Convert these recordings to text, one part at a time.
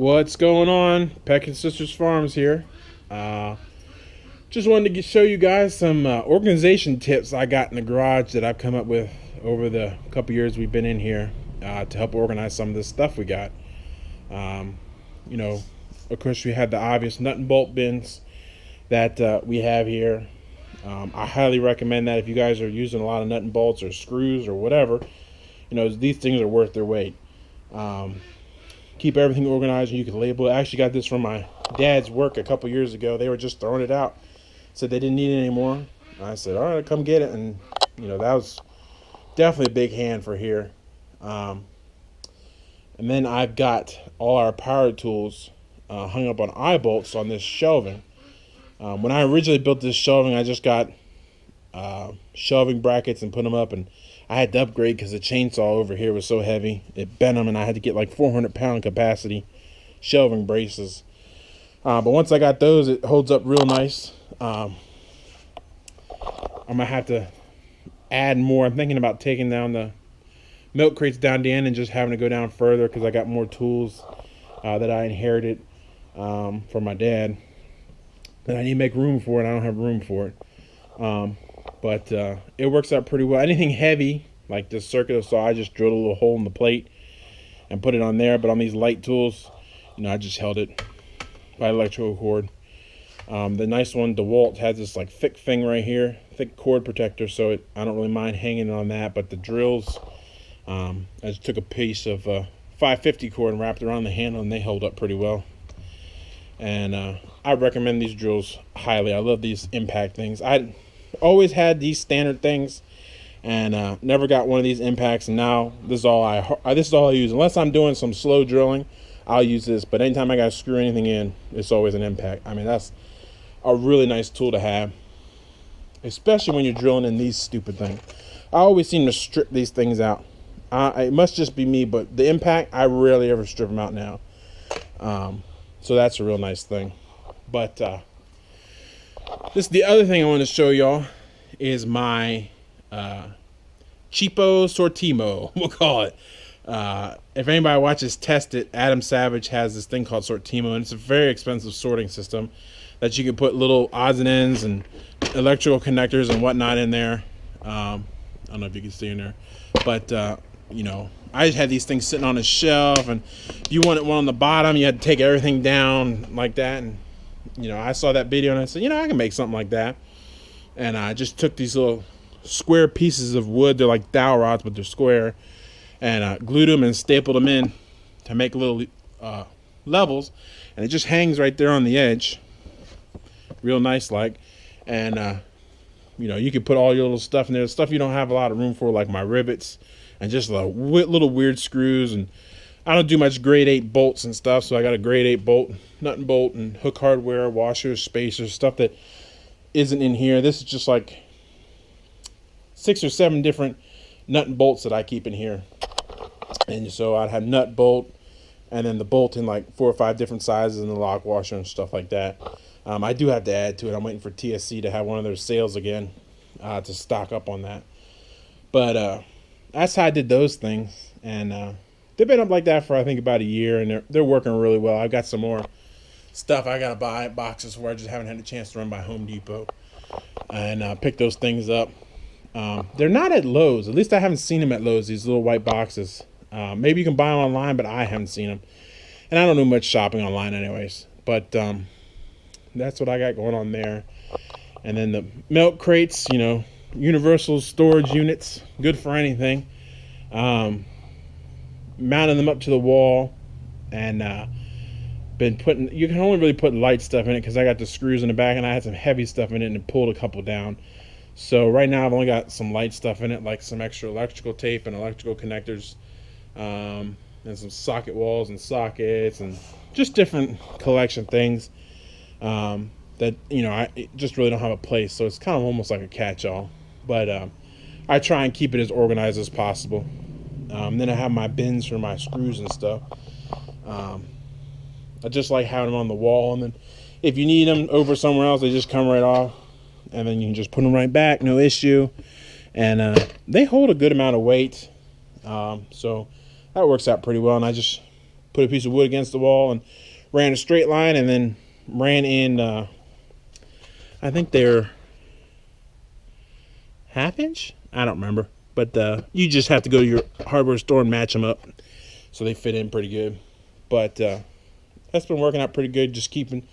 What's going on? Peck and Sisters Farms here. Just wanted to show you guys some organization tips I got in the garage that I've come up with over the couple years we've been in here to help organize some of this stuff we got. You know, of course, we had the obvious nut and bolt bins that we have here. I highly recommend that if you guys are using a lot of nut and bolts or screws or whatever. You know, these things are worth their weight. Keep everything organized and you can label it. I actually got this from my dad's work a couple years ago. They were just throwing it out. Said they didn't need it anymore. I said, all right, come get it. And, you know, that was definitely a big hand for here. And then I've got all our power tools hung up on eye bolts on this shelving. When I originally built this shelving, I just got shelving brackets and put them up, and I had to upgrade because the chainsaw over here was so heavy. It bent them, and I had to get like 400-pound capacity shelving braces. But once I got those, it holds up real nice. I'm going to have to add more. I'm thinking about taking down the milk crates down the end and just having to go down further because I got more tools that I inherited from my dad that I need to make room for, and I don't have room for it. But it works out pretty well. Anything heavy, like this circular saw, I just drilled a little hole in the plate and put it on there. But on these light tools, you know, I just held it by electrical cord. The nice one, DeWalt, has this like thick thing right here, thick cord protector, so I don't really mind hanging on that. But the drills, I just took a piece of 550 cord and wrapped it around the handle, and they hold up pretty well. And I recommend these drills highly. I love these impact things. I always had these standard things and never got one of these impacts, and now this is all I use. Unless I'm doing some slow drilling, I'll use this, but anytime I gotta screw anything in, it's always an impact. I mean, that's a really nice tool to have, especially when you're drilling in these stupid things. I always seem to strip these things out. It must just be me, but the impact, I rarely ever strip them out now. So that's a real nice thing. But this the other thing I want to show y'all is my cheapo Sortemo, we'll call it. If anybody watches Test It, Adam Savage has this thing called Sortemo, and it's a very expensive sorting system that you can put little odds and ends and electrical connectors and whatnot in there. I don't know if you can see in there, but you know, I just had these things sitting on a shelf, and if you wanted one on the bottom, you had to take everything down like that. And you know, I saw that video and I said, you know, I can make something like that. And I just took these little square pieces of wood. They're like dowel rods, but they're square. And glued them and stapled them in to make little levels. And it just hangs right there on the edge. Real nice like. And, you know, you can put all your little stuff in there. Stuff you don't have a lot of room for, like my rivets. And just little weird screws. And I don't do much grade 8 bolts and stuff. So I got a grade 8 bolt, nut and bolt, and hook hardware, washers, spacers, stuff that isn't in here. This is just like 6 or 7 different nut and bolts that I keep in here. And so I'd have nut, bolt, and then the bolt in like 4 or 5 different sizes, and the lock washer and stuff like that. I do have to add to it. I'm waiting for TSC to have one of their sales again to stock up on that. But that's how I did those things. And they've been up like that for I think about a year, and they're working really well. I've got some more stuff I gotta buy, boxes where I just haven't had a chance to run by Home Depot and pick those things up. They're not at Lowe's. At least I haven't seen them at Lowe's, these little white boxes. Maybe you can buy them online, but I haven't seen them. And I don't do much shopping online anyways. But that's what I got going on there. And then the milk crates, you know, universal storage units, good for anything. Mounting them up to the wall, and been putting, you can only really put light stuff in it because I got the screws in the back, and I had some heavy stuff in it and pulled a couple down. So right now I've only got some light stuff in it, like some extra electrical tape and electrical connectors, and some socket walls and sockets and just different collection things that, you know, I just really don't have a place. So it's kind of almost like a catch-all. But I try and keep it as organized as possible. Then I have my bins for my screws and stuff. I just like having them on the wall, and then if you need them over somewhere else, they just come right off, and then you can just put them right back, no issue. And they hold a good amount of weight, so that works out pretty well. And I just put a piece of wood against the wall and ran a straight line, and then ran in, I think they're half inch? I don't remember. But you just have to go to your hardware store and match them up so they fit in pretty good. But that's been working out pretty good, just keeping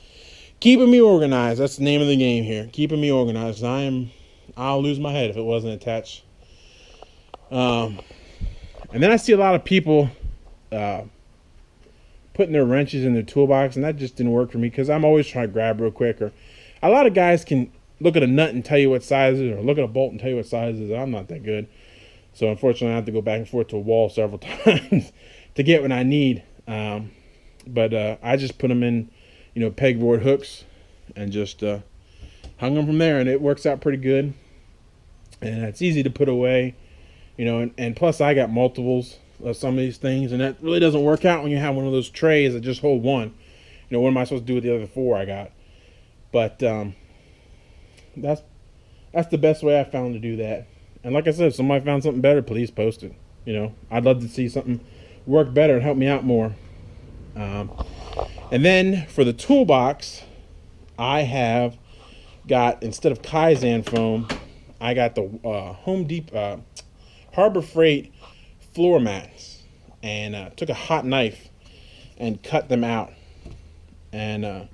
me organized. That's the name of the game here, keeping me organized. I'll lose my head if it wasn't attached. And then I see a lot of people putting their wrenches in their toolbox, and that just didn't work for me because I'm always trying to grab real quick. Or a lot of guys can look at a nut and tell you what size it is, or look at a bolt and tell you what size it is. I'm not that good. So unfortunately, I have to go back and forth to a wall several times to get what I need. But I just put them in, pegboard hooks and just hung them from there, and it works out pretty good. And it's easy to put away, and plus I got multiples of some of these things, and that really doesn't work out when you have one of those trays that just hold one. What am I supposed to do with the other 4 I got? But that's the best way I found to do that. And like I said, if somebody found something better, please post it. I'd love to see something work better and help me out more. And then for the toolbox, I have got, instead of Kaizen foam, I got the Home Depot Harbor Freight floor mats, and took a hot knife and cut them out, and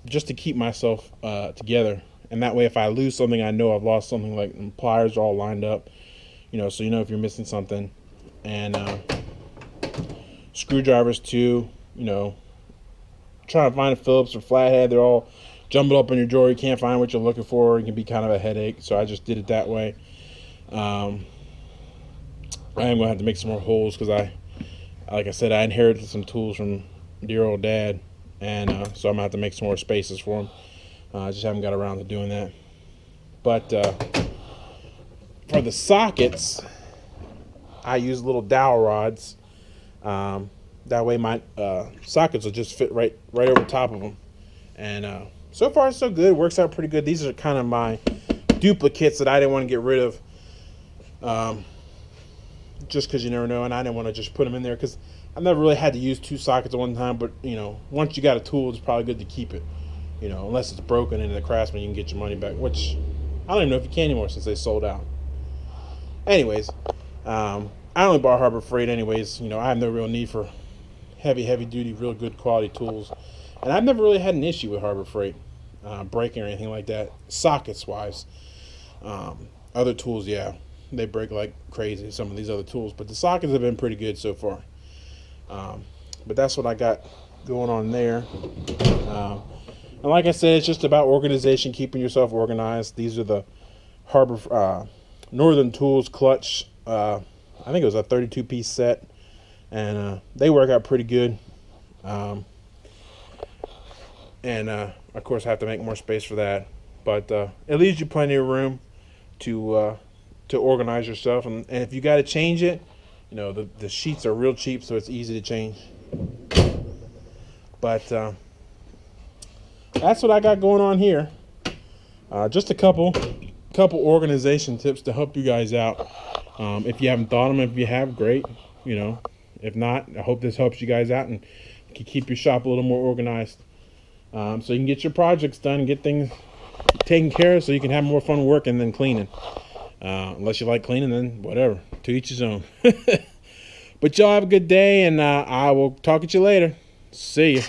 just to keep myself together. And that way, if I lose something, I know I've lost something. Like, the pliers are all lined up, so if you're missing something. And screwdrivers too, trying to find a Phillips or flathead, they're all jumbled up in your drawer. You can't find what you're looking for. It can be kind of a headache, so I just did it that way. I am gonna have to make some more holes because like I said, I inherited some tools from dear old Dad, and so I'm gonna have to make some more spaces for them. I just haven't got around to doing that. But for the sockets, I use little dowel rods. That way my sockets will just fit right over top of them. And so far so good. Works out pretty good. These are kind of my duplicates that I didn't want to get rid of, just because you never know, and I didn't want to just put them in there because I've never really had to use 2 sockets at one time. But once you got a tool, it's probably good to keep it, unless it's broken and the Craftsman, you can get your money back, which I don't even know if you can anymore since they sold out. Anyways, I only bought Harbor Freight anyways. I have no real need for heavy duty, real good quality tools, and I've never really had an issue with Harbor Freight breaking or anything like that, sockets wise. Other tools, yeah, they break like crazy, some of these other tools, but the sockets have been pretty good so far. But that's what I got going on there. And like I said, it's just about organization, keeping yourself organized. These are the Harbor Northern Tools clutch. I think it was a 32-piece set, and they work out pretty good. And of course, I have to make more space for that, but it leaves you plenty of room to organize yourself. And if you got to change it, the sheets are real cheap, so it's easy to change. But that's what I got going on here. Just a couple organization tips to help you guys out. If you haven't thought of them, if you have, great. If not, I hope this helps you guys out and can keep your shop a little more organized, so you can get your projects done, get things taken care of, so you can have more fun working than cleaning. Unless you like cleaning, then whatever. To each his own. But y'all have a good day, and I will talk at you later. See ya.